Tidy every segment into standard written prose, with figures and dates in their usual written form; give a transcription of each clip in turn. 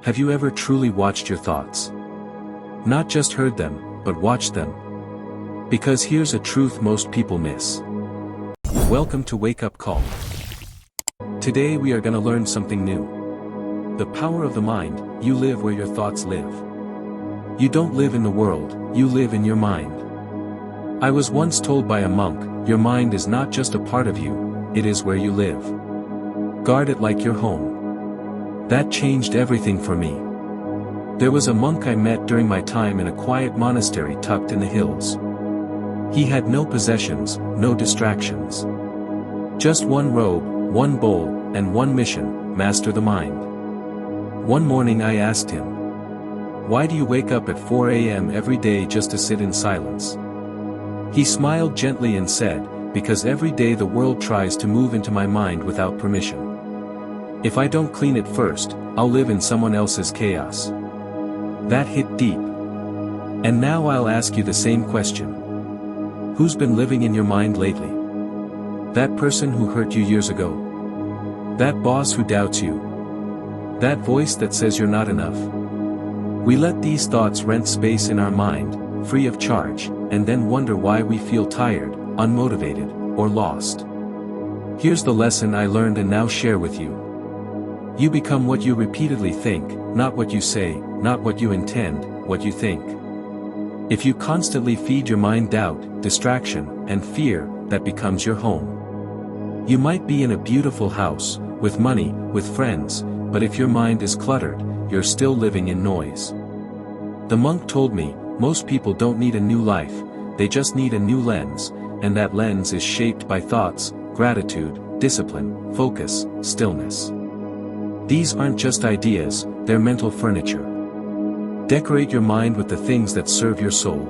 Have you ever truly watched your thoughts? Not just heard them, but watched them? Because here's a truth most people miss. Welcome to Wake Up Call. Today we are gonna learn something new. The power of the mind. You live where your thoughts live. You don't live in the world, you live in your mind. I was once told by a monk, your mind is not just a part of you, it is where you live. Guard it like your home. That changed everything for me. There was a monk I met during my time in a quiet monastery tucked in the hills. He had no possessions, no distractions. Just one robe, one bowl, and one mission, master the mind. One morning I asked him, "Why do you wake up at 4 a.m. every day just to sit in silence?" He smiled gently and said, "Because every day the world tries to move into my mind without permission. If I don't clean it first, I'll live in someone else's chaos." That hit deep. And now I'll ask you the same question. Who's been living in your mind lately? That person who hurt you years ago? That boss who doubts you? That voice that says you're not enough? We let these thoughts rent space in our mind, free of charge, and then wonder why we feel tired, unmotivated, or lost. Here's the lesson I learned and now share with you. You become what you repeatedly think, not what you say, not what you intend, what you think. If you constantly feed your mind doubt, distraction, and fear, that becomes your home. You might be in a beautiful house, with money, with friends, but if your mind is cluttered, you're still living in noise. The monk told me, most people don't need a new life, they just need a new lens, and that lens is shaped by thoughts, gratitude, discipline, focus, stillness. These aren't just ideas, they're mental furniture. Decorate your mind with the things that serve your soul.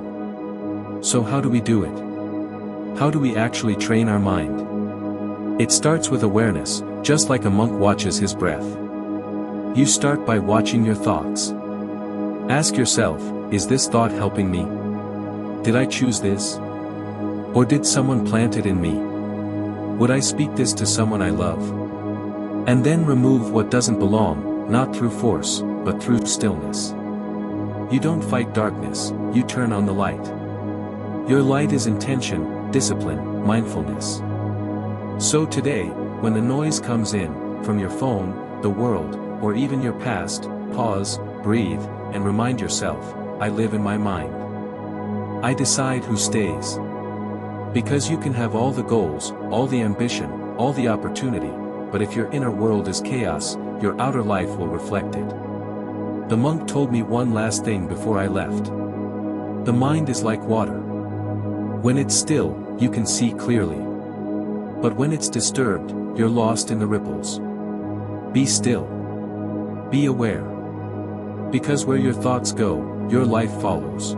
So how do we do it? How do we actually train our mind? It starts with awareness, just like a monk watches his breath. You start by watching your thoughts. Ask yourself, is this thought helping me? Did I choose this? Or did someone plant it in me? Would I speak this to someone I love? And then remove what doesn't belong, not through force, but through stillness. You don't fight darkness, you turn on the light. Your light is intention, discipline, mindfulness. So today, when the noise comes in, from your phone, the world, or even your past, pause, breathe, and remind yourself, I live in my mind. I decide who stays. Because you can have all the goals, all the ambition, all the opportunity, but if your inner world is chaos, your outer life will reflect it. The monk told me one last thing before I left. The mind is like water. When it's still, you can see clearly. But when it's disturbed, you're lost in the ripples. Be still. Be aware. Because where your thoughts go, your life follows.